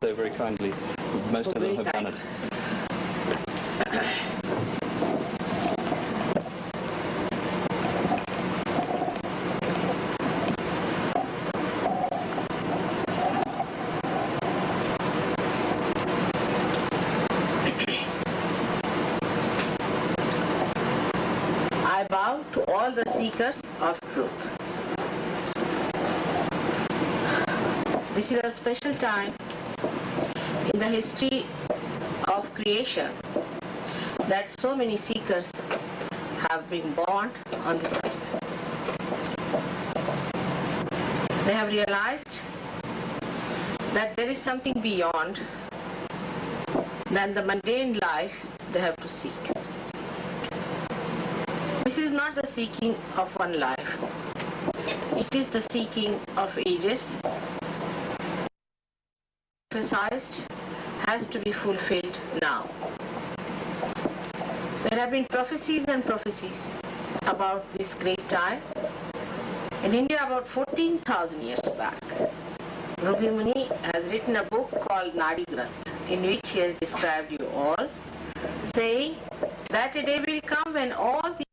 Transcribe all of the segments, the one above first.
so very kindly. Most of them have done it. I bow to all the seekers of truth. This is a special time in the history of creation that so many seekers have been born on this earth. They have realized that there is something beyond than the mundane life they have to seek. This is not the seeking of one life. It is the seeking of ages. Emphasized has to be fulfilled now. There have been prophecies and prophecies about this great time. In India, about 14,000 years back, Rubi Muni has written a book called Nadi Granth, in which he has described you all, saying that a day will come when all the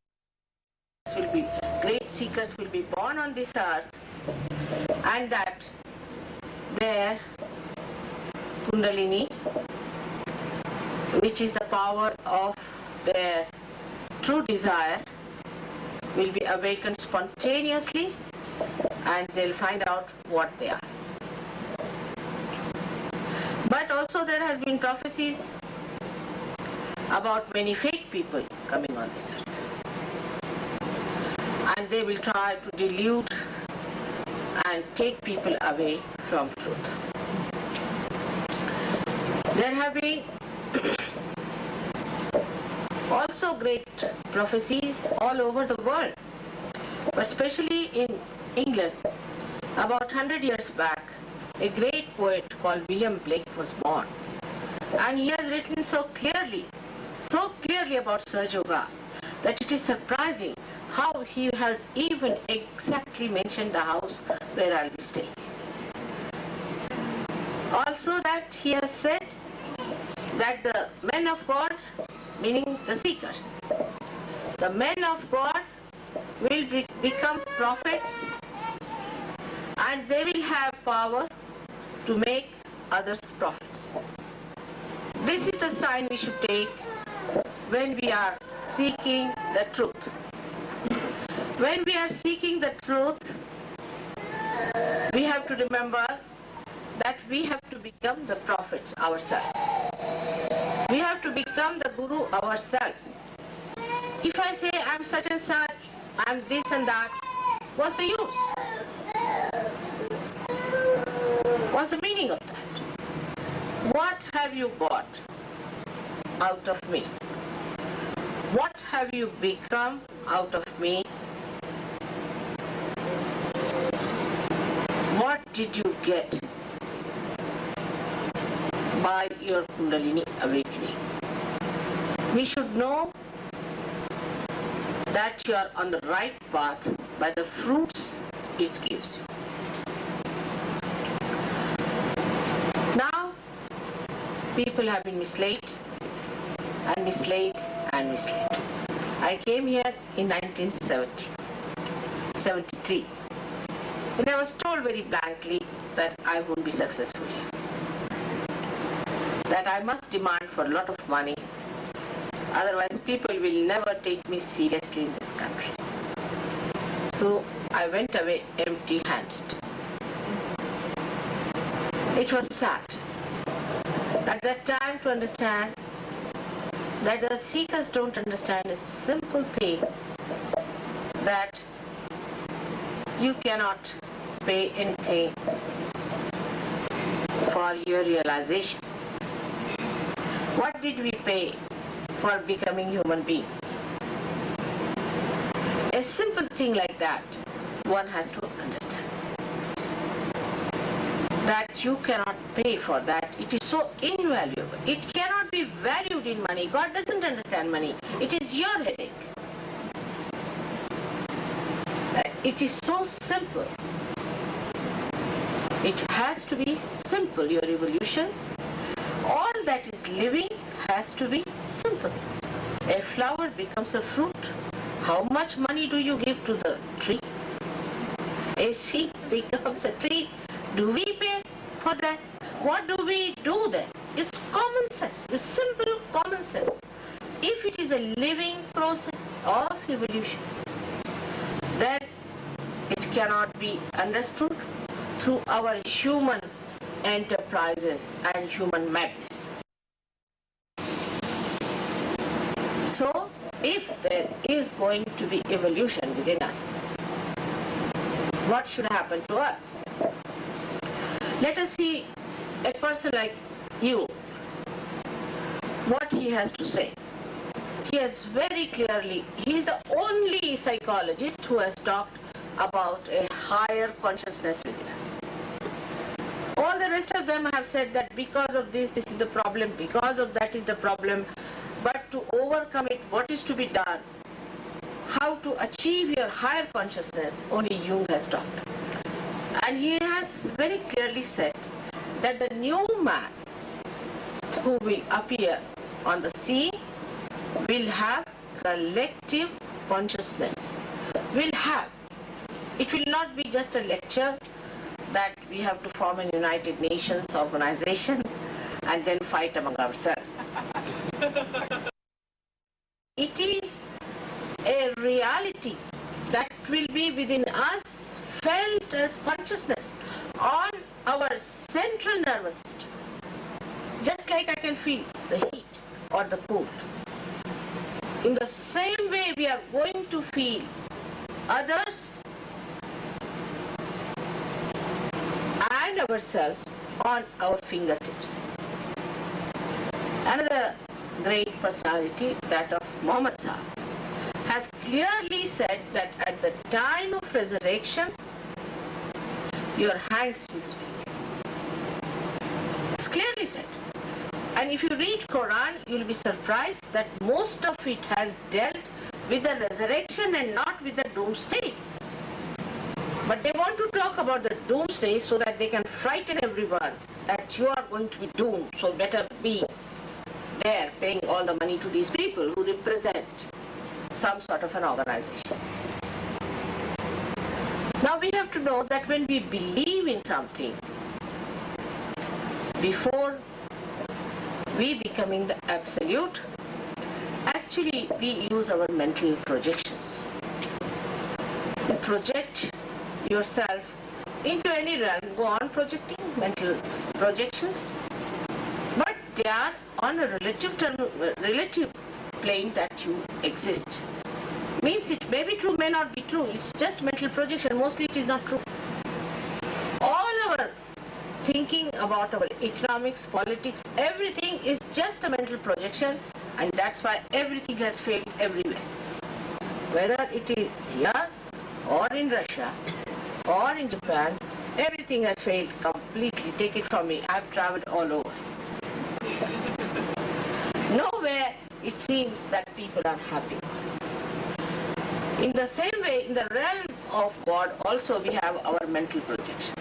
great seekers will be born on this earth, and that their Kundalini, which is the power of their true desire, will be awakened spontaneously, and they'll find out what they are. But also there has been prophecies about many fake people coming on this earth. And they will try to delude and take people away from truth. There have been also great prophecies all over the world, but especially in England. About 100 years back, a great poet called William Blake was born, and he has written so clearly about Sahaja Yoga that it is surprising how he has even exactly mentioned the house where I'll be staying. Also that he has said that the men of God, meaning the seekers, the men of God will become prophets, and they will have power to make others prophets. This is the sign we should take when we are seeking the truth. When we are seeking the truth, we have to remember that we have to become the prophets ourselves. We have to become the guru ourselves. If I say I'm such and such, I'm this and that, what's the use? What's the meaning of that? What have you got out of me? What have you become out of me? What did you get by your Kundalini awakening? We should know that you are on the right path by the fruits it gives you. Now, people have been misled and misled and misled. I came here in 1973, and I was told very blankly that I wouldn't be successful here, that I must demand for a lot of money, otherwise people will never take me seriously in this country. So I went away empty-handed. It was sad at that time to understand that the seekers don't understand a simple thing, that you cannot pay anything for your realization. What did we pay for becoming human beings? A simple thing like that, one has to understand that you cannot pay for that. It is so invaluable. It cannot be valued in money. God doesn't understand money. It is your headache. It is so simple. It has to be simple, your evolution. All that is living has to be simple. A flower becomes a fruit. How much money do you give to the tree? A seed becomes a tree. Do we pay for that? What do we do then? It's common sense. It's simple common sense. If it is a living process of evolution, then it cannot be understood through our human enterprises and human madness. So, if there is going to be evolution within us, what should happen to us? Let us see a person like you, what he has to say. He has very clearly, he is the only psychologist who has talked about a higher consciousness within us. All the rest of them have said that because of this is the problem, because of that is the problem, but to overcome it, what is to be done? How to achieve your higher consciousness, only Jung has talked. And he has very clearly said that the new man who will appear on the scene will have collective consciousness. It will not be just a lecture that we have to form a United Nations organization and then fight among ourselves. It is a reality that will be within us, felt as consciousness on our central nervous system. Just like I can feel the heat or the cold. In the same way we are going to feel others and ourselves on our fingertips. Another great personality, that of Muhammad Sahib, has clearly said that at the time of resurrection, your hands will speak. It's clearly said. And if you read Quran, you will be surprised that most of it has dealt with the resurrection and not with the doomsday. But they want to talk about the doomsday so that they can frighten everyone that you are going to be doomed, so better be there paying all the money to these people who represent some sort of an organization. Now we have to know that when we believe in something, before we becoming the absolute, actually we use our mental projections. You project yourself into any realm, go on projecting mental projections, but they are on a relative plane that you exist. Means it may be true, may not be true. It's just mental projection. Mostly it is not true. All our thinking about our economics, politics, everything is just a mental projection, and that's why everything has failed everywhere. Whether it is here or in Russia or in Japan, everything has failed completely. Take it from me, I've traveled all over. Nowhere it seems that people are happy. In the same way, in the realm of God also we have our mental projections.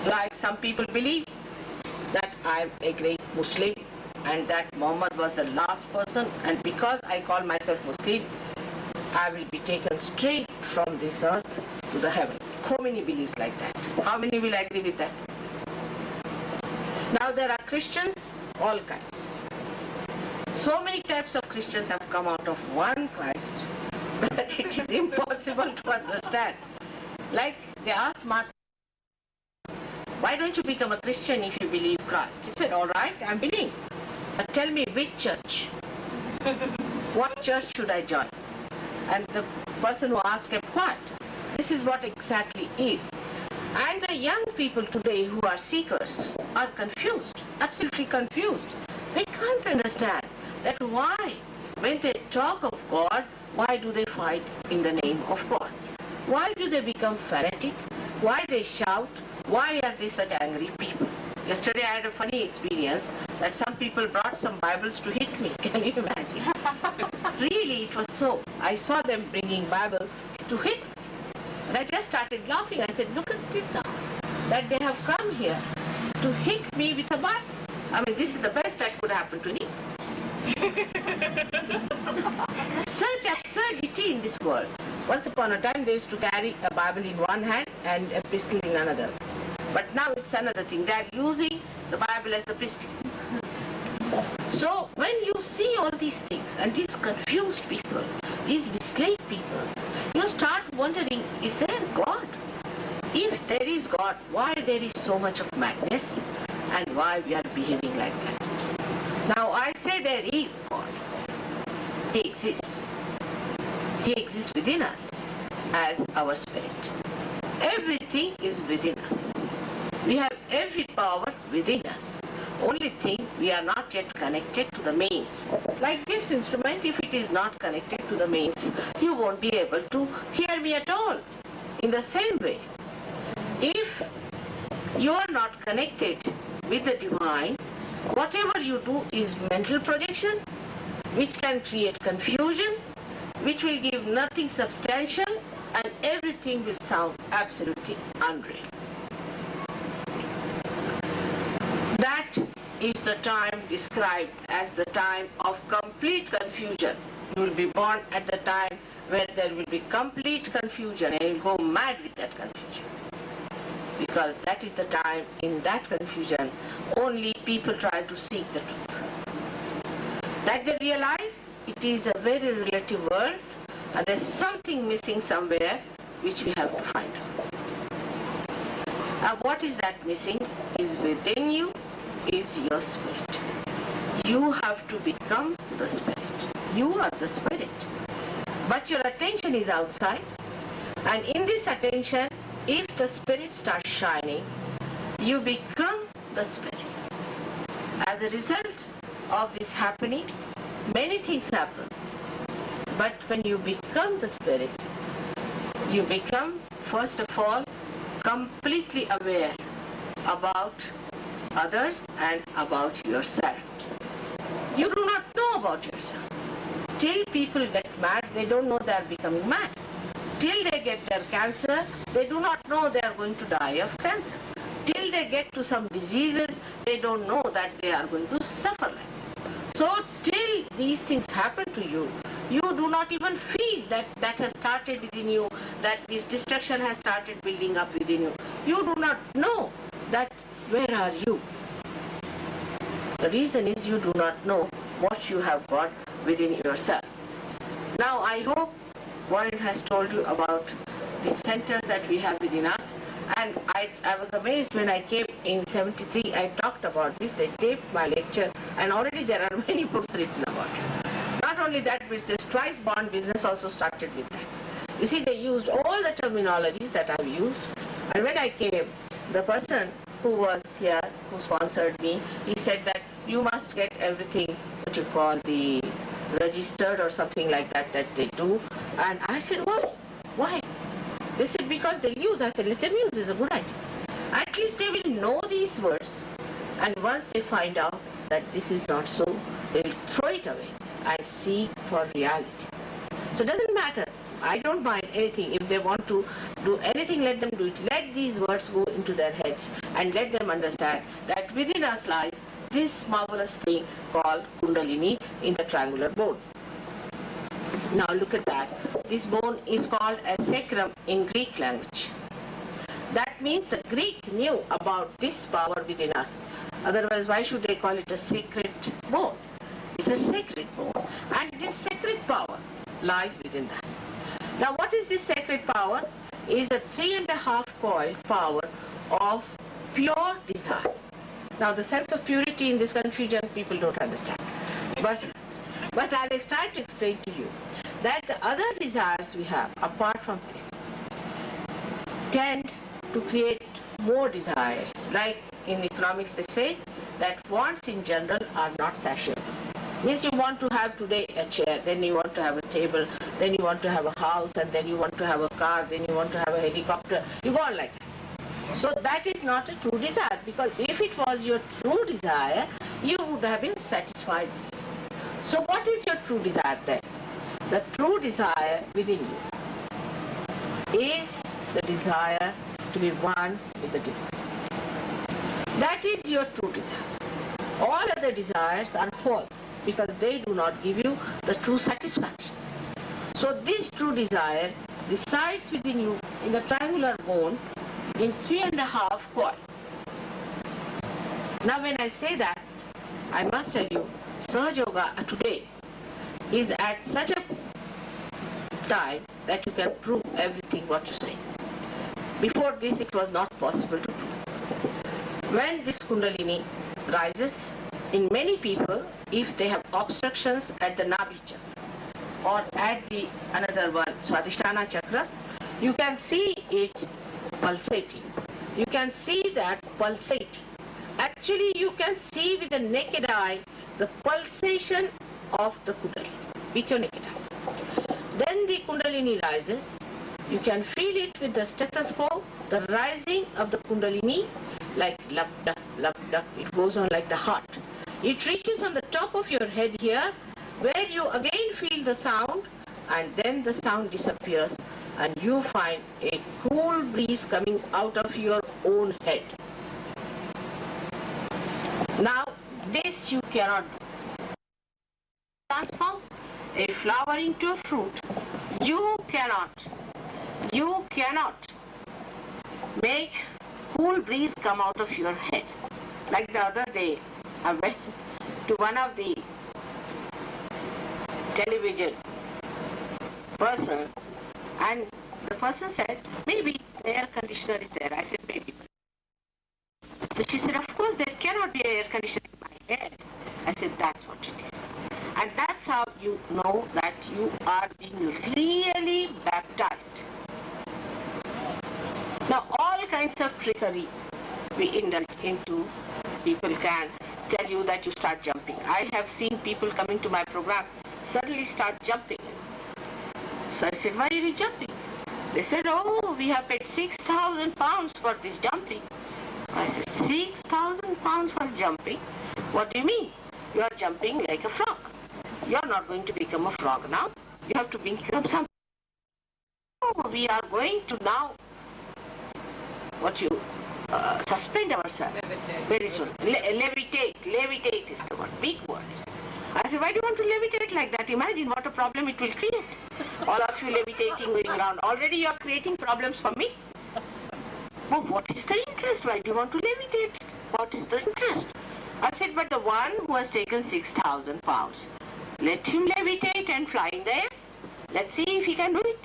Like some people believe that I am a great Muslim and that Muhammad was the last person, and because I call myself Muslim, I will be taken straight from this earth to the heaven. So many beliefs like that. How many will agree with that? Now there are Christians, all kinds. So many types of Christians have come out of one Christ that it is impossible to understand. Like they asked Martin, why don't you become a Christian if you believe Christ? He said, all right, I'm believing. But tell me which church? What church should I join? And the person who asked kept quiet. This is what exactly is. And the young people today who are seekers are confused, absolutely confused. They can't understand that why, when they talk of God, why do they fight in the name of God? Why do they become fanatic? Why they shout? Why are they such angry people? Yesterday I had a funny experience that some people brought some Bibles to hit me. Can you imagine? Really, it was so. I saw them bringing Bible to hit me. And I just started laughing. I said, look at this now. that they have come here to hit me with a bat. I mean, this is the best that could happen to me. Such absurdity in this world. Once upon a time, they used to carry a Bible in one hand and a pistol in another. But now it's another thing. They are using the Bible as the pistol. So when you see all these things and these confused people, these misled people, you start wondering, is there God? If there is God, why there is so much of madness and why we are behaving like that? Now I say there is God. He exists. He exists within us as our spirit. Everything is within us. We have every power within us. Only thing, we are not yet connected to the mains. Like this instrument, if it is not connected to the mains, you won't be able to hear me at all. In the same way, if you are not connected with the divine, whatever you do is mental projection, which can create confusion, which will give nothing substantial, and everything will sound absolutely unreal. That is the time described as the time of complete confusion. You will be born at the time where there will be complete confusion and you will go mad with that confusion. Because that is the time, in that confusion, only people try to seek the truth. That they realize it is a very relative world and there's something missing somewhere which we have to find out. And what is that missing is within you, is your spirit. You have to become the spirit. You are the spirit. But your attention is outside. And in this attention, if the spirit starts shining, you become the spirit. As a result of this happening, many things happen. But when you become the spirit, you become, first of all, completely aware about others and about yourself. You do not know about yourself. Till people get mad, they don't know they are becoming mad. Till they get their cancer, they do not know they are going to die of cancer. Till they get to some diseases, they don't know that they are going to suffer like this. So till these things happen to you, you do not even feel that that has started within you, that this destruction has started building up within you. You do not know that where are you? The reason is you do not know what you have got within yourself. Now I hope Warren has told you about the centers that we have within us, and I was amazed when I came in 73, I talked about this, they taped my lecture, and already there are many books written about it. Not only that, but this twice bond business also started with that. You see, they used all the terminologies that I've used, and when I came, the person who was here, who sponsored me, he said that you must get everything, what you call the registered or something like that, that they do. And I said, why? Why? They said, because they use. I said, let them use, it's a good idea. At least they will know these words. And once they find out that this is not so, they will throw it away and seek for reality. So it doesn't matter. I don't mind anything. If they want to do anything, let them do it. Let these words go into their heads and let them understand that within us lies this marvelous thing called Kundalini in the triangular bone. Now look at that. This bone is called a sacrum in Greek language. That means the Greek knew about this power within us. Otherwise, why should they call it a sacred bone? It's a sacred bone. And this sacred power lies within that. Now what is this sacred power? It is a 3.5 coil power of pure desire. Now the sense of purity in this confusion people don't understand. But I'll try to explain to you that the other desires we have apart from this tend to create more desires. Like in economics they say that wants in general are not satiable. Means you want to have today a chair, then you want to have a table, then you want to have a house, and then you want to have a car, then you want to have a helicopter. You go on like that. So that is not a true desire, because if it was your true desire, you would have been satisfied with it. So what is your true desire then? The true desire within you is the desire to be one with the divine. That is your true desire. All other desires are false because they do not give you the true satisfaction. So this true desire resides within you in the triangular bone in 3.5 coil. Now when I say that, I must tell you, Sahaja Yoga today is at such a time that you can prove everything what you say. Before this it was not possible to prove. When this Kundalini rises, in many people, if they have obstructions at the Nabhi chakra or at the another one, Swadhisthana chakra, you can see it pulsating. You can see that pulsating. Actually, you can see with the naked eye the pulsation of the Kundalini with your naked eye. Then the Kundalini rises. You can feel it with the stethoscope, the rising of the Kundalini, like labda, labda. It goes on like the heart. It reaches on the top of your head here, where you again feel the sound, and then the sound disappears, and you find a cool breeze coming out of your own head. Now, this you cannot do. Transform a flower into a fruit. You cannot make cool breeze come out of your head. Like the other day, I went to one of the television person, and the person said, maybe the air conditioner is there. I said, maybe. So she said, of course, there cannot be air conditioner in my head. I said, that's what it is. And that's how you know that you are being really baptized. Now, all kinds of trickery we indulge into. People can tell you that you start jumping. I have seen people coming to my program suddenly start jumping. So I said, why are you jumping? They said, oh, we have paid 6,000 pounds for this jumping. I said, 6,000 pounds for jumping? What do you mean? You are jumping like a frog. You are not going to become a frog now. You have to become something. Oh, we are going to now, suspend ourselves very soon. Levitate is the word, big word. I said, why do you want to levitate like that? Imagine what a problem it will create. All of you levitating, going around. Already you are creating problems for me. Oh, what is the interest? Why do you want to levitate? What is the interest? I said, but the one who has taken 6,000 pounds, let him levitate and fly in the air. Let's see if he can do it.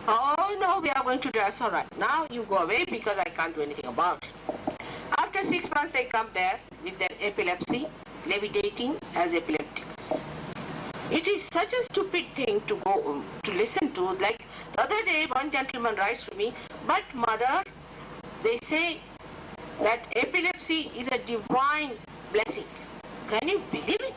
Oh, no, we are going to do it. All right. Now you go away because I can't do anything about it. After 6 months, they come there with their epilepsy, levitating as epileptics. It is such a stupid thing to go to listen to. Like the other day, one gentleman writes to me, but mother, they say that epilepsy is a divine blessing. Can you believe it?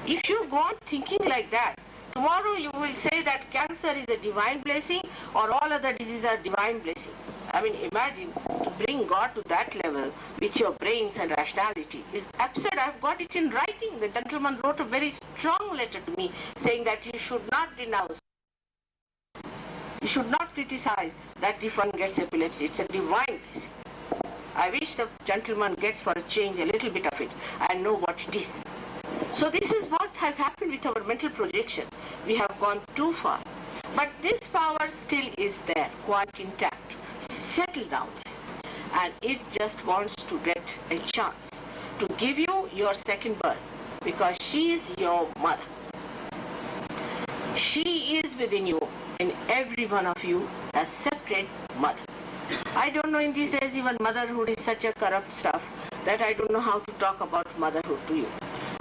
If you go on thinking like that, tomorrow you will say that cancer is a divine blessing or all other diseases are divine blessing. I mean, imagine to bring God to that level with your brains and rationality is absurd. I've got it in writing. The gentleman wrote a very strong letter to me saying that you should not denounce, you should not criticize that if one gets epilepsy. It's a divine blessing. I wish the gentleman gets for a change a little bit of it and know what it is. So this is what has happened with our mental projection. We have gone too far. But this power still is there, quite intact, settled down there. And it just wants to get a chance to give you your second birth because she is your mother. She is within you, in every one of you, a separate mother. I don't know in these days even motherhood is such a corrupt stuff that I don't know how to talk about motherhood to you.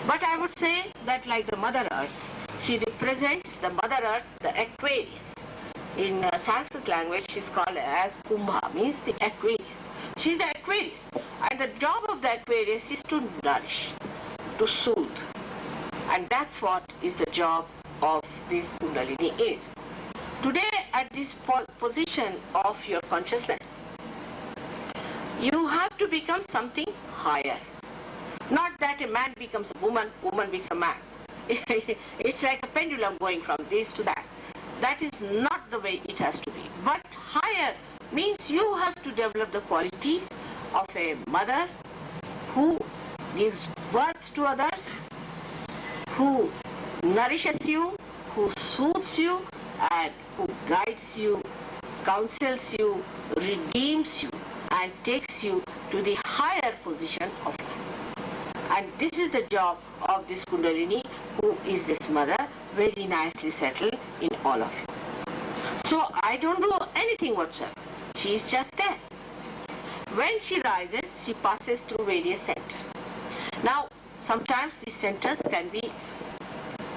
But I would say that like the Mother Earth, she represents the Mother Earth, the Aquarius. In Sanskrit language, she's called as Kumbha, means the Aquarius. She's the Aquarius. And the job of the Aquarius is to nourish, to soothe. And that's what is the job of this Kundalini is. Today, at this position of your consciousness, you have to become something higher. Not that a man becomes a woman, woman becomes a man. It's like a pendulum going from this to that. That is not the way it has to be. But higher means you have to develop the qualities of a mother who gives birth to others, who nourishes you, who soothes you, and who guides you, counsels you, redeems you, and takes you to the higher position of life. And this is the job of this Kundalini, who is this mother, very nicely settled in all of you. So I don't do anything whatsoever. She is just there. When she rises, she passes through various centers. Now, sometimes these centers can be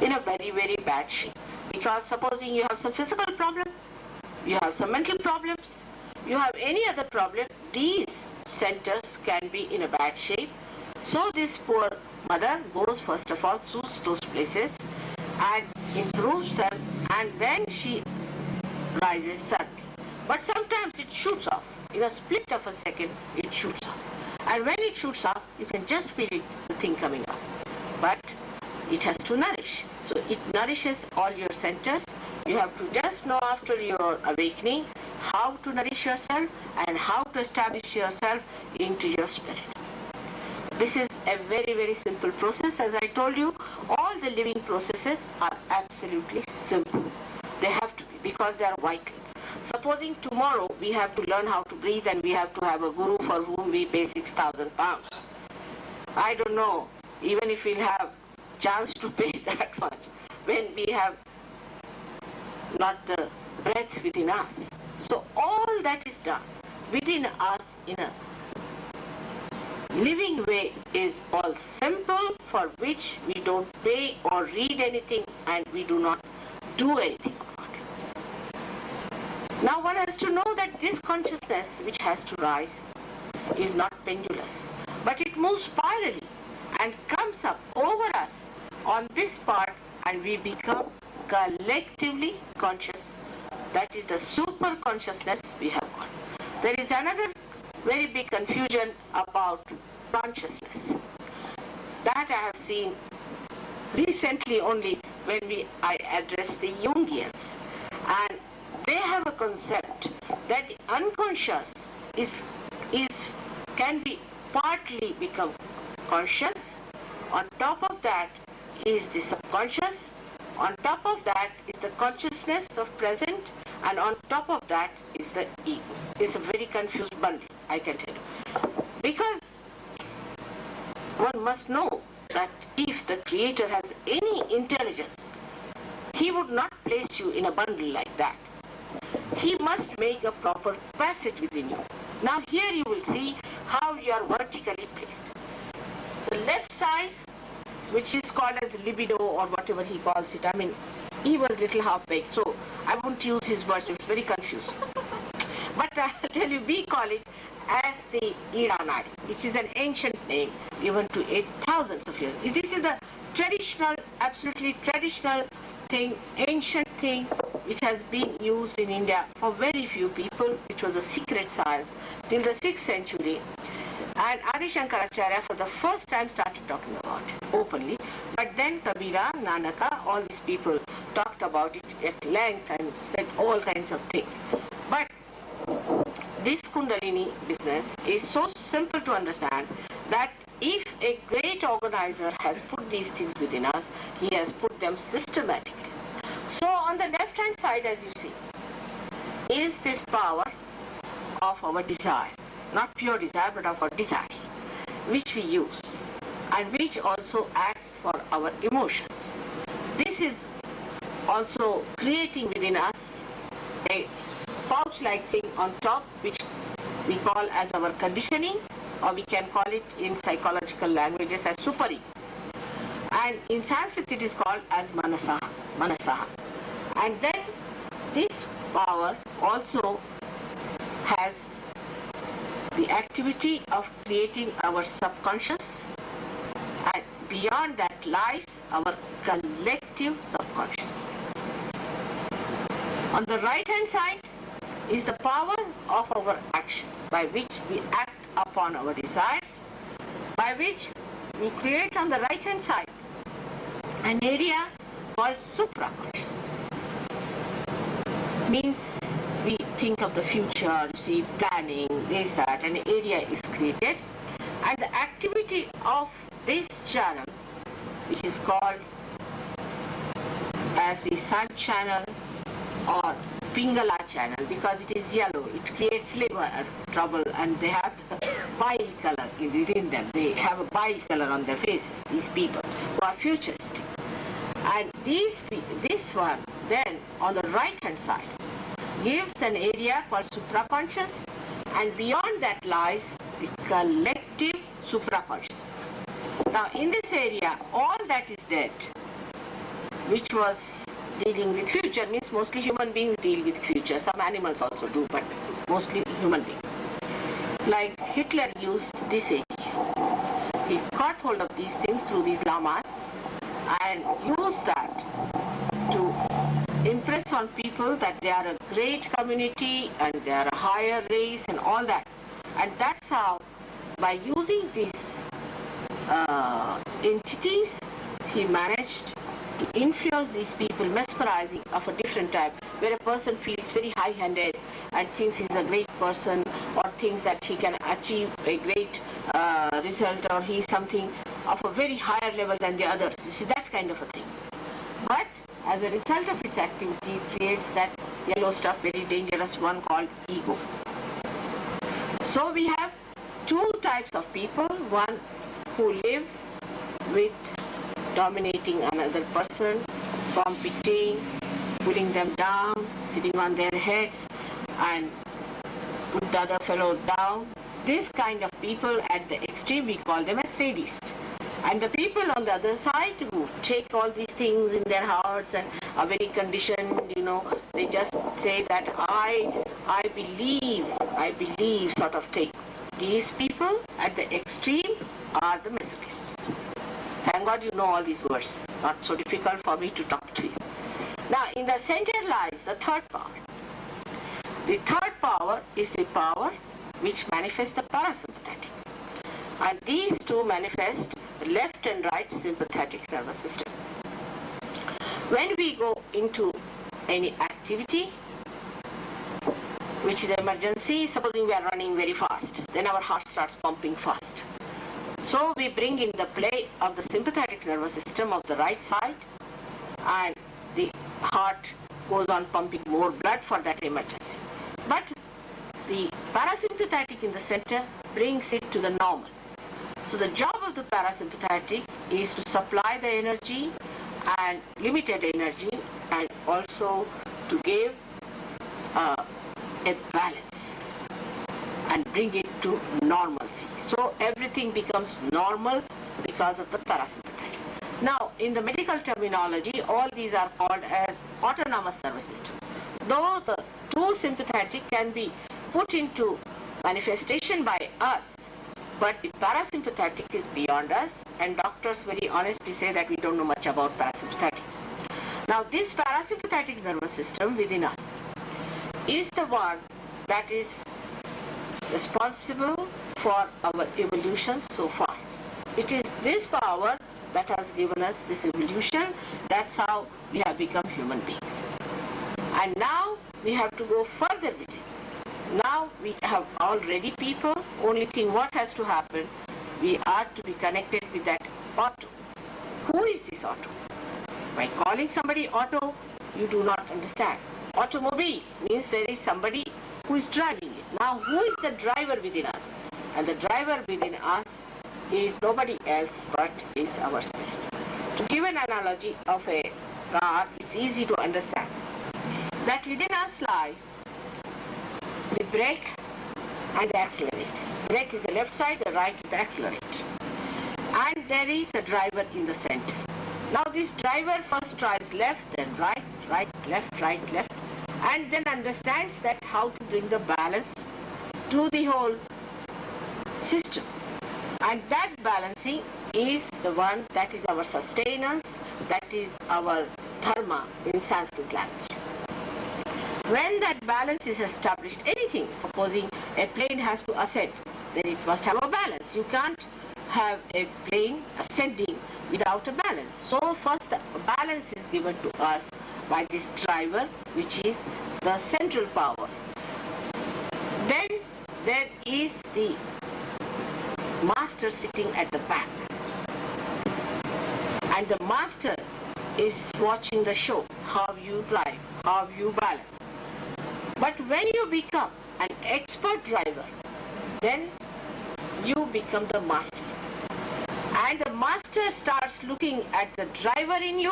in a very, very bad shape. Because supposing you have some physical problem, you have some mental problems, you have any other problem, these centers can be in a bad shape. So this poor mother goes first of all, soothes those places and improves them, and then she rises suddenly. But sometimes it shoots off. In a split of a second, it shoots off. And when it shoots off, you can just feel it, the thing coming up. But it has to nourish. So it nourishes all your centers. You have to just know after your awakening how to nourish yourself and how to establish yourself into your spirit. This is a very, very simple process. As I told you, all the living processes are absolutely simple. They have to be, because they are vital. Supposing tomorrow we have to learn how to breathe and we have to have a guru for whom we pay 6,000 pounds. I don't know, even if we'll have chance to pay that much, when we have not the breath within us. So all that is done within us in a living way is all simple, for which we don't pay or read anything and we do not do anything about it. Now one has to know that this consciousness which has to rise is not pendulous, but it moves spirally and comes up over us on this part, and we become collectively conscious. That is the super consciousness we have got. There is another very big confusion about consciousness that I have seen recently only when I addressed the Jungians, and they have a concept that the unconscious can be partly become conscious. On top of that is the subconscious. On top of that is the consciousness of present, and on top of that is the ego. It's a very confused bundle, I can tell you. Because one must know that if the Creator has any intelligence, He would not place you in a bundle like that. He must make a proper passage within you. Now here you will see how you are vertically placed. The left side, which is called as libido or whatever he calls it, I mean, he was little half-baked, so I won't use his words, it's very confusing. But I'll tell you, we call it as the Iranadi, which is an ancient name given to 8,000 of years. This is the traditional, absolutely traditional thing, ancient thing, which has been used in India for very few people, which was a secret science till the 6th century. And Adi Shankaracharya for the first time started talking about it openly. But then Kabira, Nanaka, all these people talked about it at length and said all kinds of things. But this Kundalini business is so simple to understand that if a great organizer has put these things within us, he has put them systematically. So on the left hand side, as you see, is this power of our desire. Not pure desire, but of our desires, which we use and which also acts for our emotions. This is also creating within us a pouch-like thing on top, which we call as our conditioning, or we can call it in psychological languages as super-ego. And in Sanskrit it is called as manasaha. And then this power also has the activity of creating our subconscious, and beyond that lies our collective subconscious. On the right hand side is the power of our action, by which we act upon our desires, by which we create on the right hand side an area called supraconscious. Means we think of the future, you see planning, this, that, an area is created, and the activity of this channel, which is called as the sun channel or Pingala channel, because it is yellow, it creates liver trouble, and they have bile color within them. They have a bile color on their faces, these people who are futuristic. And this one then on the right hand side gives an area called supraconscious, and beyond that lies the collective supraconscious. Now in this area, all that is dead, which was dealing with future, means mostly human beings deal with future. Some animals also do, but mostly human beings. Like Hitler used this area. He caught hold of these things through these lamas and used that to impress on people that they are a great community and they are a higher race and all that. And that's how, by using these entities, he managed to influence these people, mesmerizing of a different type, where a person feels very high-handed and thinks he's a great person, or thinks that he can achieve a great result, or he's something of a very higher level than the others. You see, that kind of a thing. But as a result of its activity, it creates that yellow stuff, very dangerous one called ego. So we have two types of people, one who live with dominating another person, competing, putting them down, sitting on their heads and put the other fellow down. This kind of people at the extreme, we call them as sadists. And the people on the other side who take all these things in their hearts and are very conditioned, you know, they just say that I believe sort of thing. These people at the extreme are the masochists. Thank God you know all these words. Not so difficult for me to talk to you. Now in the center lies the third power. The third power is the power which manifests the parasympathetic. And these two manifest the left and right sympathetic nervous system. When we go into any activity, which is emergency, supposing we are running very fast, then our heart starts pumping fast. So we bring in the play of the sympathetic nervous system of the right side, and the heart goes on pumping more blood for that emergency. But the parasympathetic in the center brings it to the normal. So the job of the parasympathetic is to supply the energy and limited energy, and also to give a balance and bring it to normalcy. So everything becomes normal because of the parasympathetic. Now in the medical terminology, all these are called as autonomous nervous system. Though the two sympathetic can be put into manifestation by us, but the parasympathetic is beyond us, and doctors very honestly say that we don't know much about parasympathetic. Now this parasympathetic nervous system within us is the one that is responsible for our evolution so far. It is this power that has given us this evolution. That's how we have become human beings. And now we have to go further with it. Now we have already people. Only thing what has to happen, we are to be connected with that auto. Who is this auto? By calling somebody auto, you do not understand. Automobile means there is somebody who is driving it. Now who is the driver within us? And the driver within us is nobody else but is our spirit. To give an analogy of a car, it's easy to understand that within us lies the brake and the accelerator. Brake is the left side, the right is the accelerator. And there is a driver in the center. Now this driver first tries left, then right, right, left, and then understands that how to bring the balance to the whole system. And that balancing is the one that is our sustenance, that is our dharma in Sanskrit language. When that balance is established, anything, supposing a plane has to ascend, then it must have a balance. You can't have a plane ascending without a balance. So first the balance is given to us by this driver, which is the central power. the master sitting at the back. And the master is watching the show, how you drive, how you balance. But when you become an expert driver, then you become the master. And the master starts looking at the driver in you,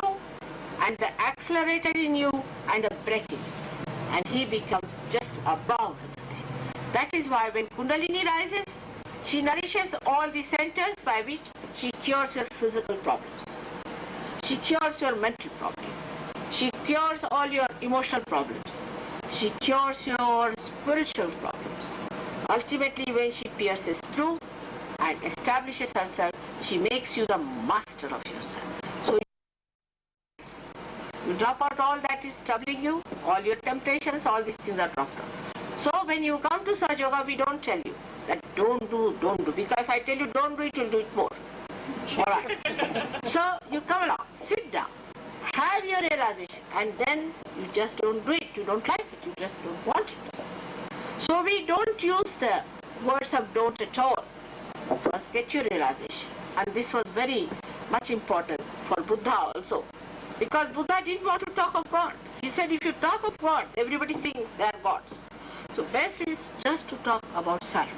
and the accelerator in you, and the brake in you. And he becomes just above everything. That is why when Kundalini rises, she nourishes all the centers by which she cures your physical problems. She cures your mental problems. She cures all your emotional problems. She cures your spiritual problems. Ultimately, when she pierces through and establishes herself, she makes you the master of yourself. So you drop out all that is troubling you, all your temptations, all these things are dropped out. So when you come to Sahaja Yoga, we don't tell you that don't do. Because if I tell you don't do it, you'll do it more. All right. So you come along, sit down, have your realization, and then you just don't do it. You don't like it. You just don't want it. So we don't use the words of don't at all. First get your realization. And this was very much important for Buddha also. Because Buddha didn't want to talk of God. He said if you talk of God, everybody thinks they are gods. So best is just to talk about self.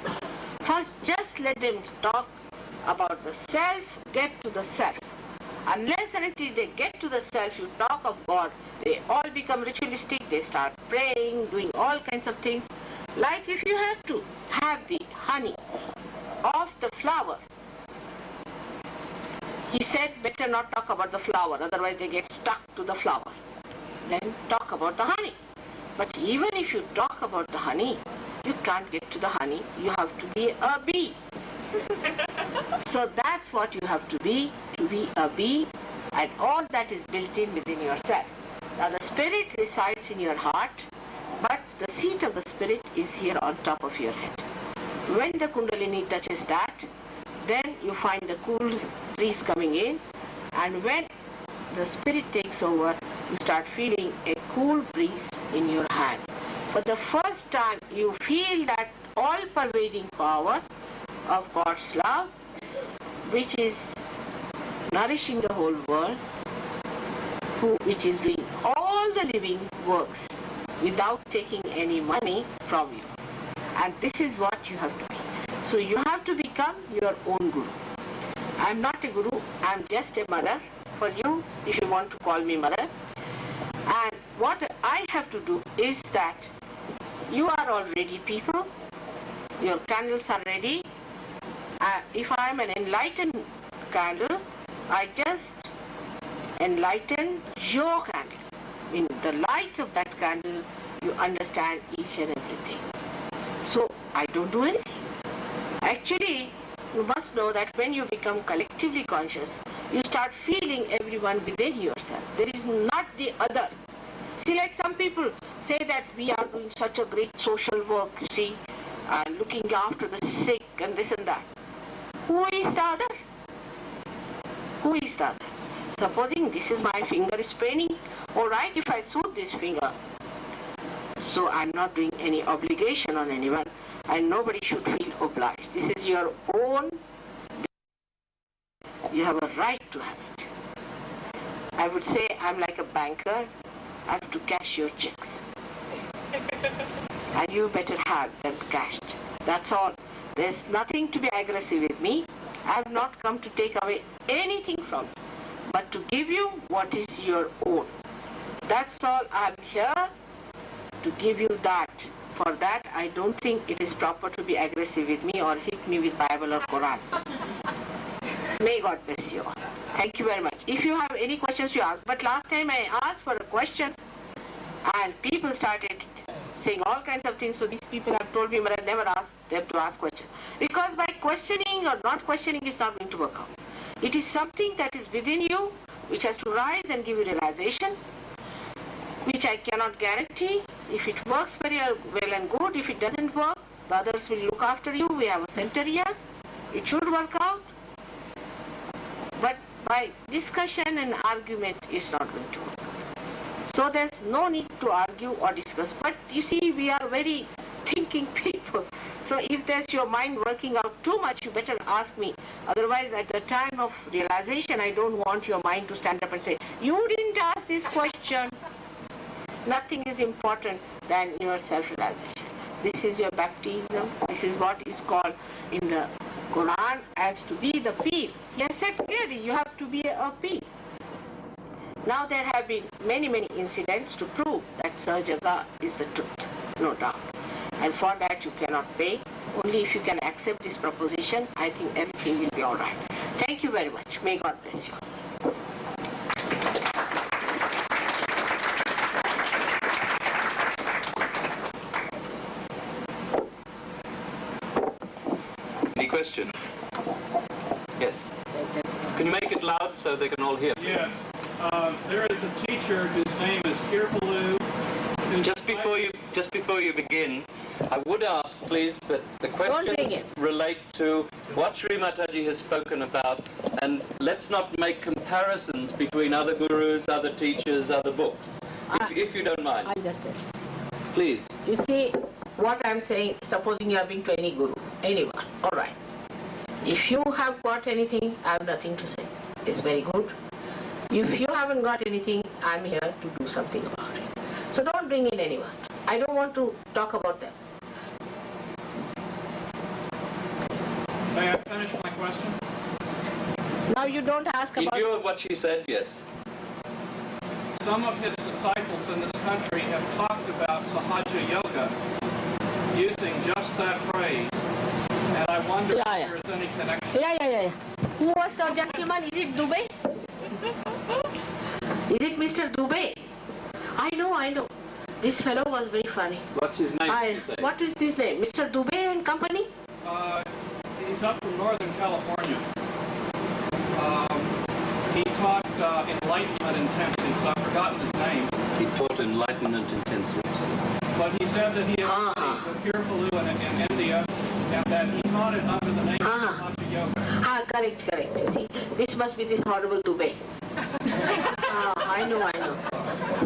First just let them talk about the self, get to the self. Unless and until they get to the self, you talk of God, they all become ritualistic, they start praying, doing all kinds of things. Like if you have to have the honey of the flower, he said better not talk about the flower, otherwise they get stuck to the flower. Then talk about the honey. But even if you talk about the honey, you can't get to the honey, you have to be a bee. So that's what you have to be a bee, and all that is built in within yourself. Now the spirit resides in your heart, but the seat of the spirit is here on top of your head. When the Kundalini touches that, then you find the cool breeze coming in, and when the spirit takes over, you start feeling a cool breeze in your hand. For the first time, you feel that all-pervading power of God's love, which is nourishing the whole world, which is doing all the living works without taking any money from you. And this is what you have to be. So you have to become your own guru. I am not a guru, I am just a mother for you, if you want to call me mother. And what I have to do is that you are all ready, people. Your candles are ready. If I am an enlightened candle, I just enlighten your candle. In the light of that candle, you understand each and everything. So I don't do anything. Actually, you must know that when you become collectively conscious, you start feeling everyone within yourself. There is not the other. See, like some people say that we are doing such a great social work, you see, looking after the sick and this and that. Who is the other? Who is the other? Supposing this is my finger is paining, all right, if I soothe this finger, so I'm not doing any obligation on anyone, and nobody should feel obliged. This is your own. You have a right to have it. I would say I'm like a banker. I have to cash your checks. And you better have them cashed. That's all. There's nothing to be aggressive with me. I have not come to take away anything from you, but to give you what is your own. That's all. I'm here to give you that. For that, I don't think it is proper to be aggressive with me or hit me with Bible or Quran. May God bless you all. Thank you very much. If you have any questions, you ask. But last time I asked for a question and people started saying all kinds of things. So these people have told me, but I never asked them to ask questions. Because by questioning or not questioning is not going to work out. It is something that is within you, which has to rise and give you realization, which I cannot guarantee. If it works very well and good, if it doesn't work, the others will look after you. We have a center here. It should work out. But by discussion and argument, it's not going to work. So there's no need to argue or discuss. But you see, we are very thinking people. So if there's your mind working out too much, you better ask me. Otherwise, at the time of realization, I don't want your mind to stand up and say, you didn't ask this question. Nothing is important than your self-realization. This is your baptism. This is what is called in the Quran as to be the pir. He has said clearly, you have to be a pir. Now there have been many, many incidents to prove that Sahajaga is the truth, no doubt. And for that you cannot pay. Only if you can accept this proposition, I think everything will be all right. Thank you very much. May God bless you. Any questions? Yes. Can you make it loud so they can all hear? Yes. There is a teacher whose name is Kirpalu. Just before you begin, I would ask, please, that the questions relate to what Sri Mataji has spoken about, and let's not make comparisons between other gurus, other teachers, other books, if you don't mind. I just did. Please. You see, what I'm saying, supposing you have been to any guru, anyone, all right. If you have got anything, I have nothing to say. It's very good. If you haven't got anything, I'm here to do something about it. So don't bring in anyone. I don't want to talk about them. May I finish my question? Now you don't ask In about... view of what she said, yes. Some of his disciples in this country have talked about Sahaja Yoga using just that phrase, and I wonder if there is any connection. Yeah. Who was the gentleman? Is it Dubey? Is it Mr. Dubey? I know. This fellow was very funny. What's his name? What is his name? Mr. Dubey and company? He's up from Northern California. He taught enlightenment intensives. I've forgotten his name. He taught enlightenment intensives. But he said that he had studied with Kirpalu in India, and that he taught it under the name of Sahaja Yoga. Correct. You see, this must be this horrible Dubey. I know.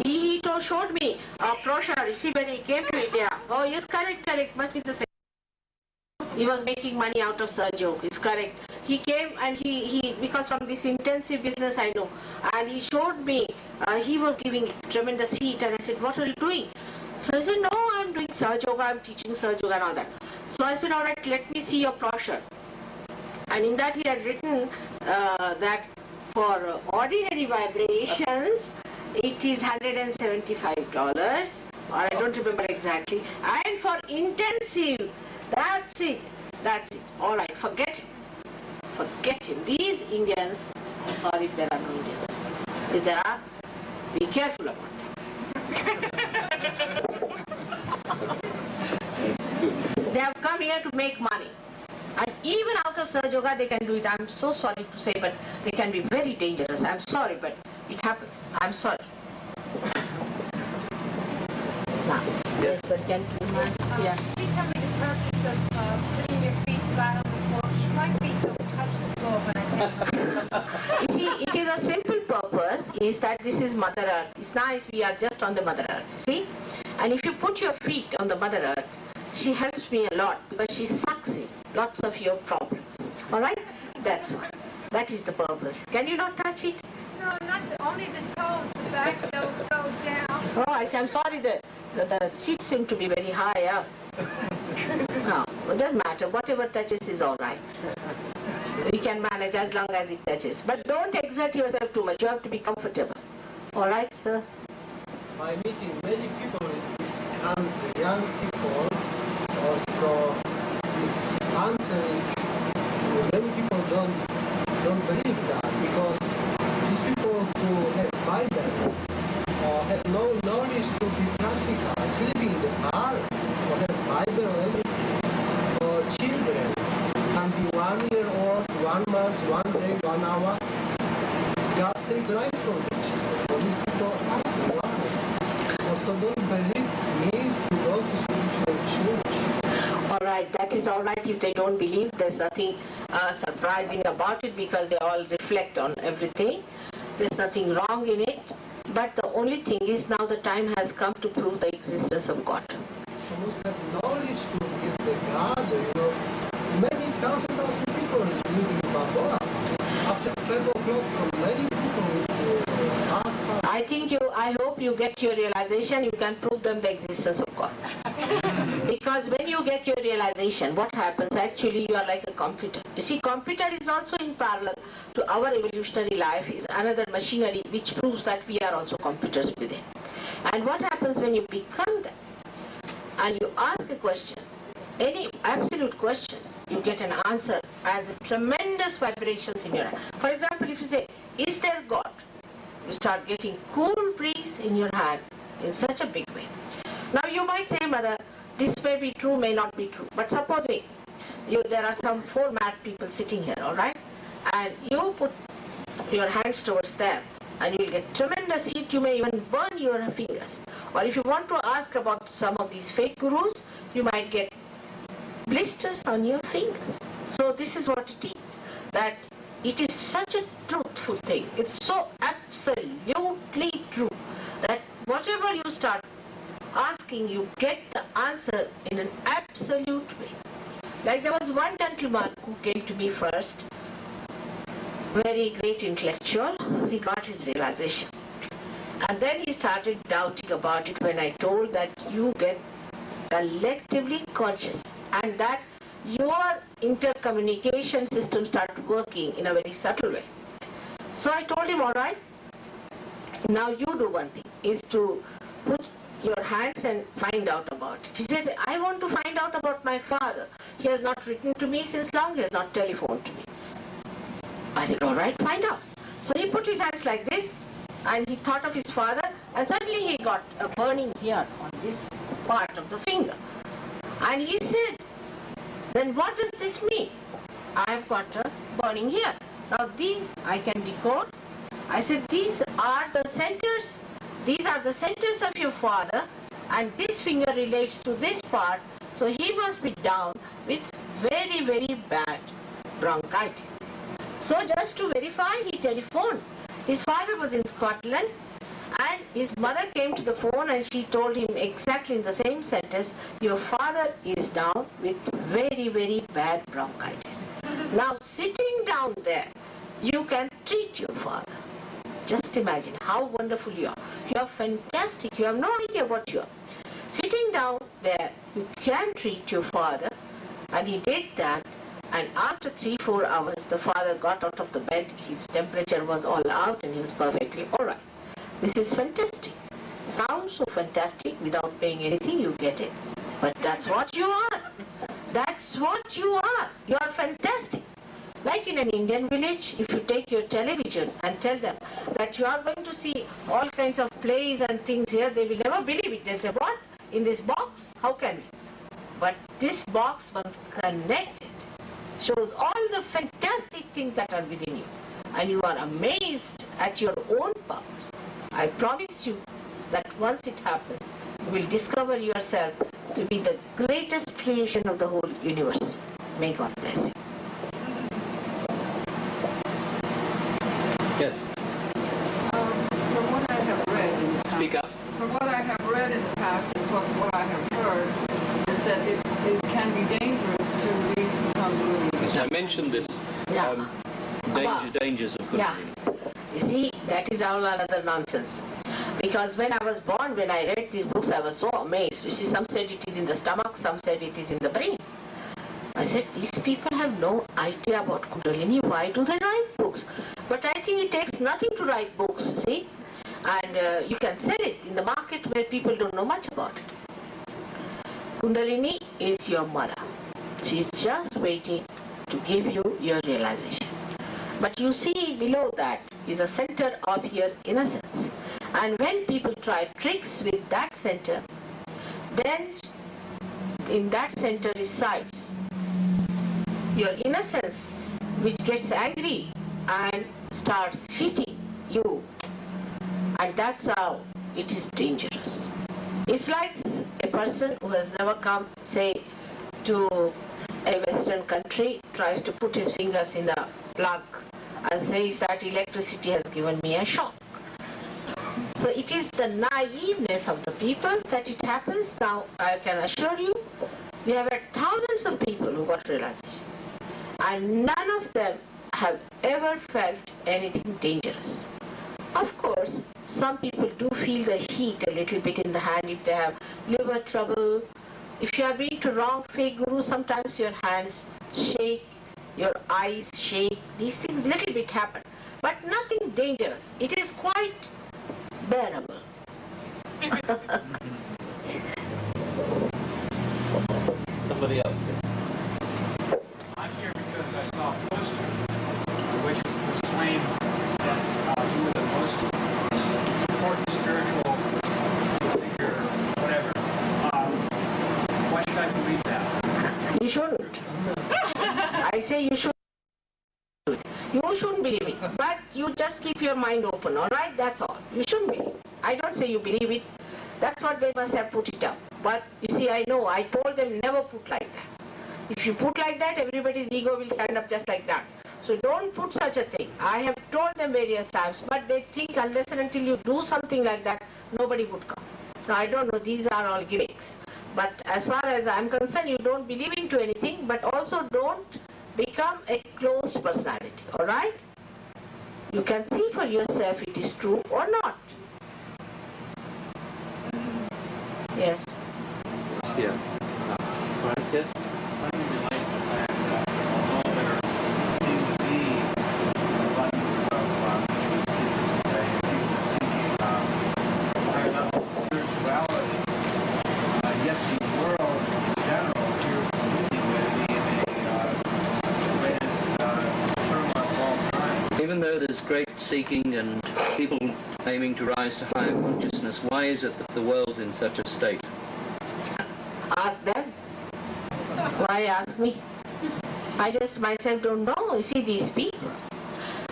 He showed me a brochure. You see, when he came to India. Oh, yes, correct. Must be the same. He was making money out of Sahaja. It's correct. He came and he because from this intensive business I know, and he showed me. He was giving tremendous heat, and I said, "What are you doing?" So I said, "No, I'm doing Sahaja Yoga. I'm teaching Sahaja Yoga and all that." So I said, "All right, let me see your brochure." And in that he had written that for ordinary vibrations, it is $175, or I don't remember exactly. And for intensive, that's it. All right, forget him. These Indians, I'm sorry if there are no Indians. If there are, be careful about them. They have come here to make money. And even out of Sahaja Yoga, they can do it. I'm so sorry to say, but they can be very dangerous. I'm sorry, but it happens. I'm sorry. Now, there's a gentleman here. Could you tell me the purpose of putting your feet flat on the floor? My feet don't touch the floor, but I You see, it is a simple purpose, is that this is Mother Earth. It's nice, we are just on the Mother Earth, see? And if you put your feet on the Mother Earth, she helps me a lot because she sucks in lots of your problems. All right? That's what. That is the purpose. Can you not touch it? No, only the toes. The back don't go down. Oh, I see. I'm sorry. The seats seem to be very high up. No, it doesn't matter. Whatever touches is all right. We can manage as long as it touches. But don't exert yourself too much. You have to be comfortable. All right, sir? By meeting many people in this country, young people, also this answer is many people don't believe that, because these people who have Bible have no knowledge to be practical, sleeping in the car or have Bible only for children can be 1 year old, 1 month, 1 day, 1 hour. God take life from the children. So these people ask me why. Also don't believe me to go to spiritual church. All right, that is all right if they don't believe. There's nothing surprising about it because they all reflect on everything. There's nothing wrong in it. But the only thing is now the time has come to prove the existence of God. So must have knowledge to get the God many thousand people living in Balboa. After 12 o'clock, many people I hope you get your realization, you can prove them the existence of God. Because when you get your realization, what happens? Actually, you are like a computer. You see, computer is also in parallel to our evolutionary life, is another machinery which proves that we are also computers within. And what happens when you become that? And you ask a question, any absolute question, you get an answer as a tremendous vibrations in your hand. For example, if you say, is there God? You start getting cool breeze in your hand in such a big way. Now you might say, Mother, this may be true, may not be true. But supposing there are some 4 mad people sitting here, all right? And you put your hands towards them and you will get tremendous heat. You may even burn your fingers. Or if you want to ask about some of these fake gurus, you might get blisters on your fingers. So this is what it is, that it is such a truthful thing. It's so absolutely true that whatever you start asking, you get the answer in an absolute way. Like there was one gentleman who came to me first, very great intellectual. He got his realization. And then he started doubting about it when I told that you get collectively conscious and that your intercommunication system started working in a very subtle way. So I told him, all right, now you do one thing, is to put your hands and find out about it. He said, I want to find out about my father. He has not written to me since long, he has not telephoned to me. I said, all right, find out. So he put his hands like this and he thought of his father and suddenly he got a burning here on this part of the finger. And he said, then what does this mean? I have got a burning here. Now these I can decode. I said, these are the centers. These are the centers of your father and this finger relates to this part. So he must be down with very, very bad bronchitis. So just to verify, he telephoned. His father was in Scotland and his mother came to the phone and she told him exactly in the same sentence, your father is down with very, very bad bronchitis. Now sitting down there, you can treat your father. Just imagine how wonderful you are. You are fantastic. You have no idea what you are. Sitting down there, you can treat your father. And he did that. And after 3-4 hours, the father got out of the bed. His temperature was all out and he was perfectly all right. This is fantastic. Sounds so fantastic. Without paying anything, you get it. But that's what you are. That's what you are. You are fantastic. Like in an Indian village, if you take your television and tell them that you are going to see all kinds of plays and things here, they will never believe it. They'll say, what? In this box? How can we? But this box, once connected, shows all the fantastic things that are within you. And you are amazed at your own powers. I promise you that once it happens, you will discover yourself to be the greatest creation of the whole universe. May God bless you. Yes. From what I have read in the past, Speak up. From what I have read in the past and from what I have heard, is that it can be dangerous to release the Kundalini. Yes, I mentioned this. Yeah. Dangers of Kundalini. Yeah. You see, that is all another nonsense. Because when I was born, when I read these books, I was so amazed. You see, some said it is in the stomach, some said it is in the brain. I said, these people have no idea about Kundalini. Why do they write books? But I think it takes nothing to write books, you see. And you can sell it in the market where people don't know much about it. Kundalini is your mother. She is just waiting to give you your realization. But you see below that is a center of your innocence. And when people try tricks with that center, then in that center resides your innocence, which gets angry and starts hitting you. And that's how it is dangerous. It's like a person who has never come, say, to a Western country, tries to put his fingers in a plug and says that electricity has given me a shock. So it is the naiveness of the people that it happens. Now, I can assure you, We have had thousands of people who got realization, and none of them have ever felt anything dangerous. Of course, some people do feel the heat a little bit in the hand if they have liver trouble. If you are being to wrong fake guru, sometimes your hands shake, your eyes shake. These things little bit happen, but nothing dangerous. It is quite bearable. Somebody else. Yes. I'm here because I saw a poster in which it was claimed that you were the most important spiritual figure, whatever. Why should I believe that? You shouldn't. I say you should. You shouldn't believe it, but you just keep your mind open, all right? That's all. You shouldn't believe it. I don't say you believe it. That's what they must have put it up. But you see, I know, I told them never put like that. If you put like that, everybody's ego will stand up just like that. So don't put such a thing. I have told them various times, but they think unless and until you do something like that, nobody would come. Now, I don't know, these are all gimmicks. But as far as I'm concerned, you don't believe into anything, but also don't become a closed personality, all right? You can see for yourself it is true or not. Yes. Yeah. Right. Yes. I really like the fact that although there seem to be abundance of truth seekers today and people seeking higher levels of spirituality, yet the world in general appears to be living in the greatest turmoil of all time. Even though there's great seeking and people aiming to rise to higher consciousness, why is it that the world's in such a state? Ask them. Why ask me? I just myself don't know. You see, these people.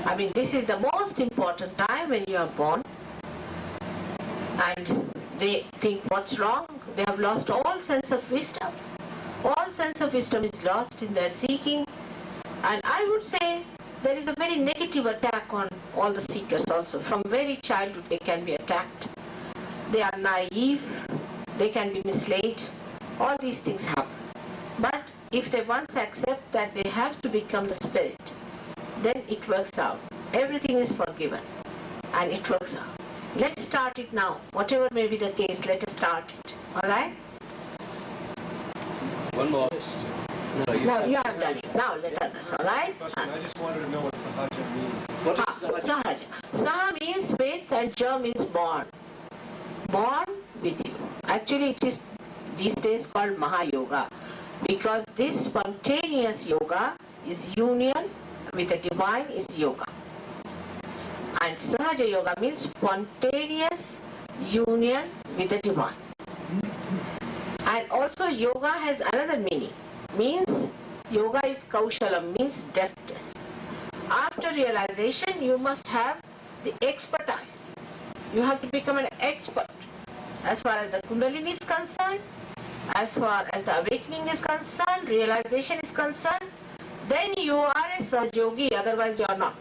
I mean, this is the most important time when you are born. And they think what's wrong? They have lost all sense of wisdom. All sense of wisdom is lost in their seeking. And I would say there is a very negative attack on all the seekers also. From very childhood they can be attacked. They are naive. They can be misled. All these things happen. But if they once accept that they have to become the spirit, then it works out. Everything is forgiven. And it works out. Let's start it now. Whatever may be the case, let us start it. All right? One more. No, You have done it. Now let others. All right? I just wanted to know what sahaja means. What is Sahaja. Saha means with and ja means born. Born with you. Actually, it is these days called Mahayoga, because this spontaneous yoga is union with the divine is yoga. And Sahaja Yoga means spontaneous union with the divine. And also yoga has another meaning. Means yoga is kaushalam, means deftness. After realization, you must have the expertise. You have to become an expert. As far as the Kundalini is concerned, as far as the awakening is concerned, realization is concerned, then you are a Sahajogi, otherwise you are not.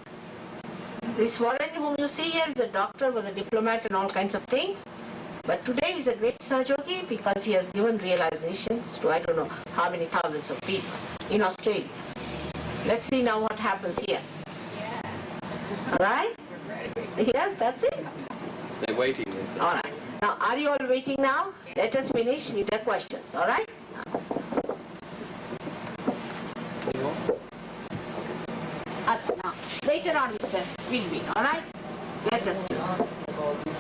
This foreign whom you see here is a doctor, was a diplomat and all kinds of things. But today he is a great Sahajogi because he has given realizations to I don't know how many thousands of people in Australia. Let's see now what happens here. Alright? Yes, that's it. They're waiting, they say. Alright. Now, are you all waiting now? Let us finish with the questions, alright? Now, later on, Mr. will be, alright? Let us do. Ask about this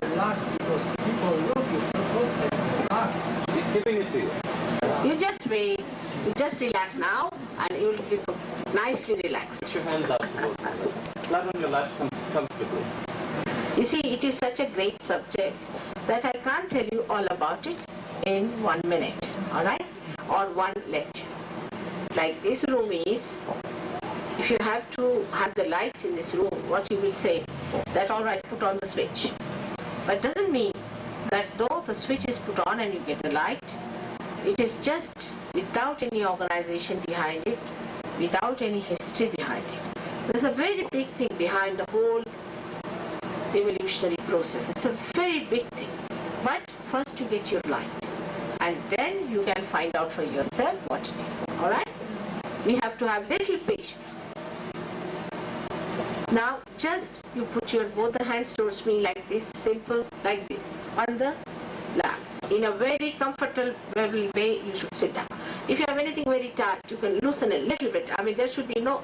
relax, because people look at relax. He's giving it to you. You just wait, you just relax now, and you will be nicely relaxed. Put your hands out towards me. Flat on your lap comfortably. You see, it is such a great subject that I can't tell you all about it in 1 minute, alright? Or one lecture. Like this room is, if you have to have the lights in this room, what you will say, that alright, put on the switch. But doesn't mean that though the switch is put on and you get the light, it is just without any organization behind it, without any history behind it. There's a very big thing behind the whole evolutionary process. It's a very big thing. But first you get your light. and then you can find out for yourself what it is. All right? We have to have little patience. Now, just you put your both the hands towards me like this, simple, like this, on the lap. In a very comfortable way, you should sit down. If you have anything very tight, you can loosen a little bit. I mean, there should be no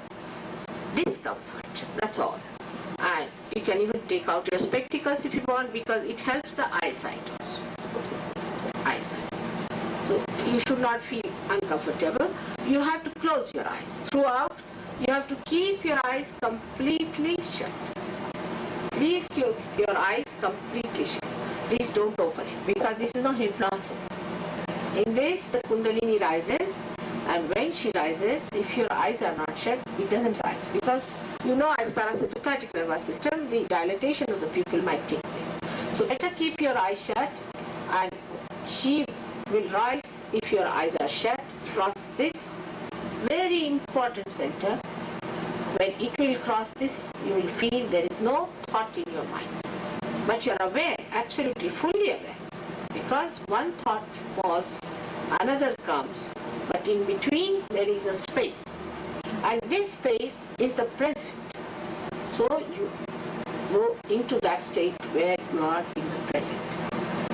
discomfort. That's all. And you can even take out your spectacles if you want, because it helps the eyesight also. Eyesight. So you should not feel uncomfortable. You have to close your eyes. Throughout, you have to keep your eyes completely shut. Please keep your eyes completely shut. Please don't open it, because this is not hypnosis. In this, the Kundalini rises, and when she rises, if your eyes are not shut, it doesn't rise. Because you know, as parasympathetic nervous system, the dilatation of the pupil might take place. So better keep your eyes shut, and she will rise if your eyes are shut. Cross this very important center. When it will cross this, you will feel there is no thought in your mind. But you are aware, absolutely fully aware. Because one thought falls, another comes, but in between there is a space. And this space is the present. So you go into that state where you are in the present.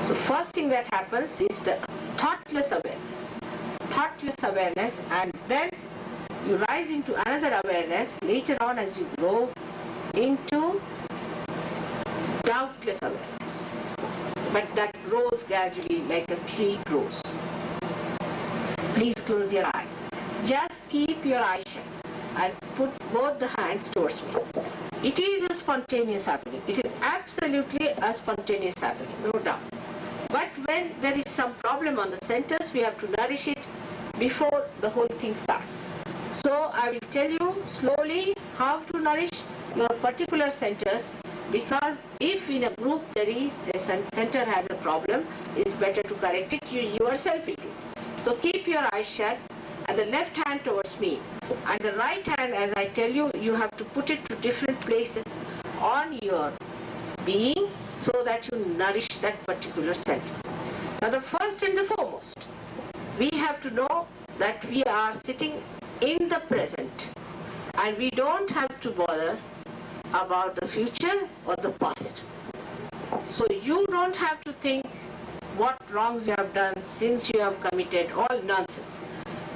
So first thing that happens is the thoughtless awareness. Thoughtless awareness, and then you rise into another awareness later on as you grow into doubtless awareness. But that grows gradually like a tree grows. Please close your eyes. Just keep your eyes shut and put both the hands towards me. It is a spontaneous happening. It is absolutely a spontaneous happening, no doubt. But when there is some problem on the centers, we have to nourish it before the whole thing starts. So I will tell you slowly how to nourish your particular centers, because if in a group there is a center has a problem, it's better to correct it. You yourself will do. So keep your eyes shut and the left hand towards me, and the right hand, as I tell you, you have to put it to different places on your being so that you nourish that particular center. Now the first and the foremost, we have to know that we are sitting in the present and we don't have to bother about the future or the past. So you don't have to think what wrongs you have done, sins you have committed, all nonsense.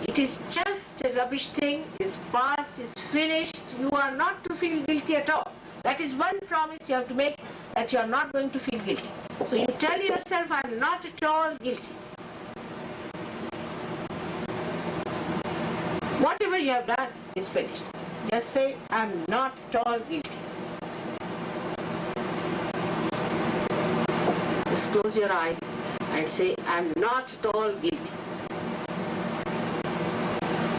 It is just a rubbish thing, is past, is finished. You are not to feel guilty at all. That is one promise you have to make, that you are not going to feel guilty. So you tell yourself, I am not at all guilty. Whatever you have done is finished. Just say, I am not at all guilty. Just close your eyes and say, I am not at all guilty.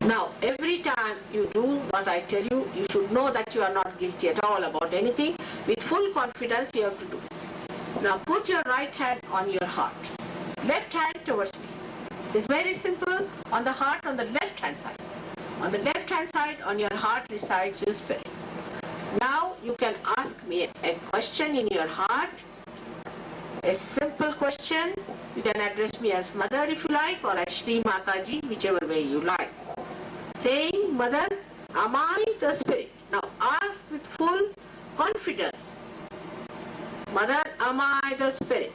Now, every time you do what I tell you, you should know that you are not guilty at all about anything. With full confidence you have to do. Now put your right hand on your heart. Left hand towards me. It's very simple. On the heart, on the left hand side. On the left hand side, on your heart resides your spirit. Now you can ask me a question in your heart. A simple question. You can address me as Mother if you like, or as Shri Mataji, whichever way you like. Saying, Mother, am I the spirit? Now ask with full confidence. Mother, am I the spirit?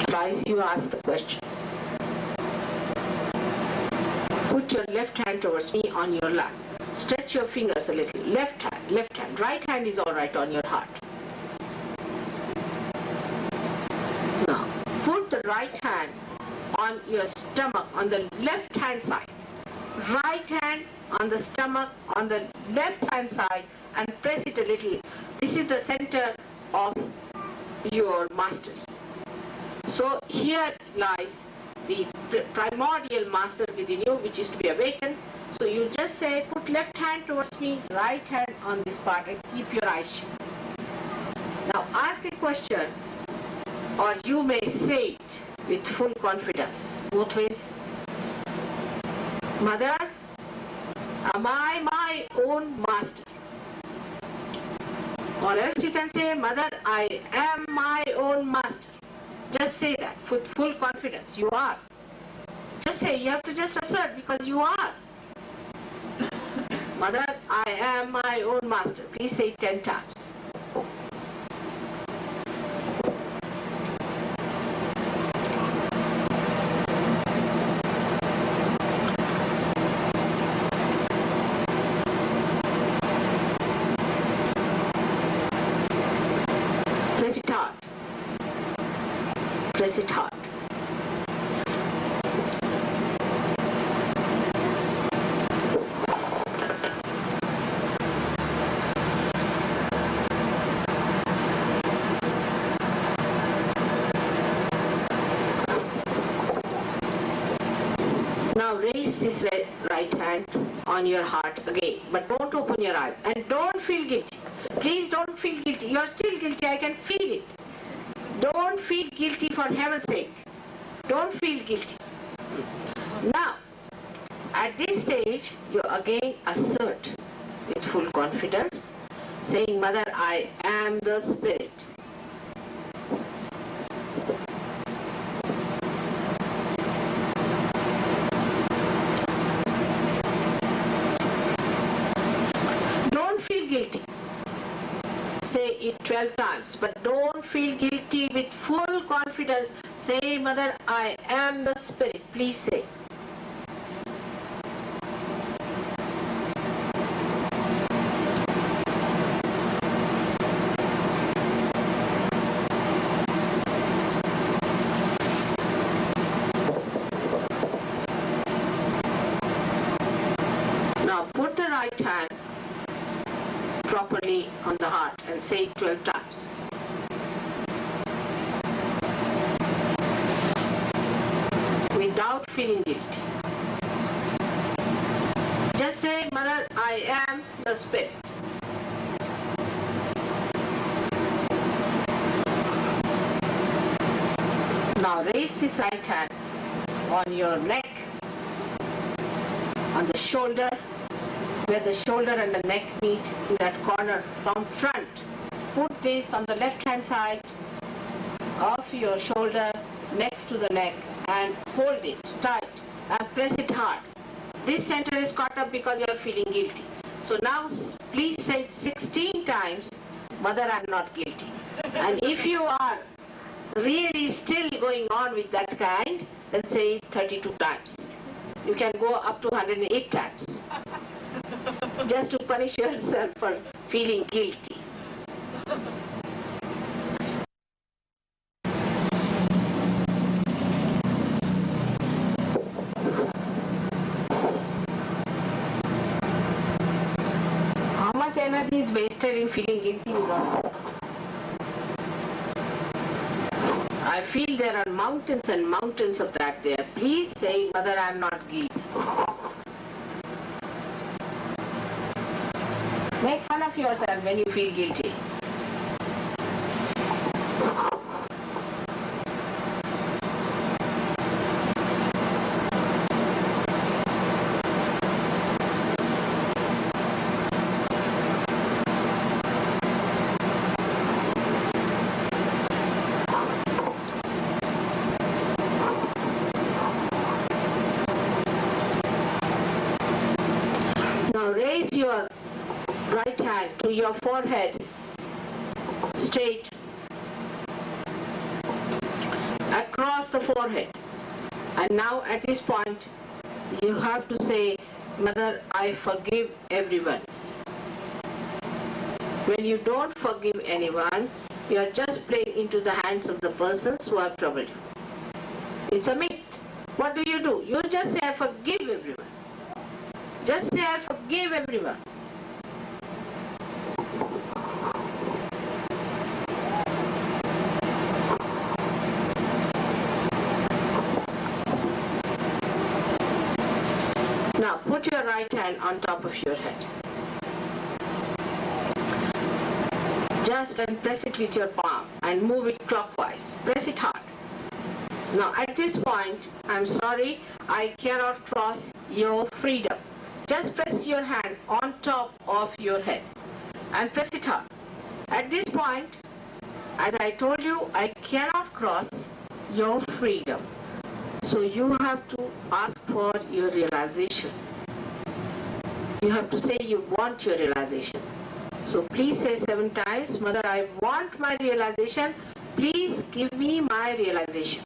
Twice you ask the question. Put your left hand towards me on your lap. Stretch your fingers a little. Left hand, left hand. Right hand is all right on your heart. Now, put the right hand on your stomach, on the left hand side. Right hand on the stomach, on the left hand side, and press it a little. This is the center of your mastery. So here lies the primordial master within you, which is to be awakened. So you just say, put left hand towards me, right hand on this part, and keep your eyes shut. Now ask a question, or you may say it with full confidence, both ways. Mother, am I my own master? Or else you can say, Mother, I am my own master. Just say that with full confidence. You are. Just say, you have to just assert because you are. Mother, I am my own master. Please say it 10 times. Press it hard. Press it hard. Now raise this right hand on your heart again, but don't open your eyes and don't feel guilty. Please don't feel guilty. You're still guilty, I can feel it. Don't feel guilty, for heaven's sake. Don't feel guilty. Now, at this stage, you again assert with full confidence, saying, Mother, I am the Spirit. Don't feel guilty. Say it 12 times, but don't feel guilty. With full confidence, say, Mother, I am the Spirit. Please say. Now put the right hand properly on the heart and say it 12 times. Without feeling guilty. Just say, Mother, I am the Spirit. Now raise this right hand on your neck, on the shoulder, where the shoulder and the neck meet in that corner from front. Put this on the left hand side of your shoulder next to the neck and hold it tight and press it hard. This center is caught up because you are feeling guilty. So now please say it 16 times, Mother, I am not guilty. And if you are really still going on with that kind, then say it 32 times. You can go up to 108 times. Just to punish yourself for feeling guilty. How much energy is wasted in feeling guilty? You don't know. I feel there are mountains and mountains of that there. Please say, Mother, I am not guilty. Make fun of yourself when you feel guilty. Now raise your right hand to your forehead, straight, across the forehead. And now at this point, you have to say, Mother, I forgive everyone. When you don't forgive anyone, you are just playing into the hands of the persons who have troubled you. It's a myth. What do? You just say, I forgive everyone. Just say, I forgive everyone. Now put your right hand on top of your head. Just and press it with your palm and move it clockwise. Press it hard. Now at this point, I'm sorry, I cannot cross your freedom. Just press your hand on top of your head and press it up. At this point, as I told you, I cannot cross your freedom. So you have to ask for your realization. You have to say you want your realization. So please say 7 times, Mother, I want my realization. Please give me my realization.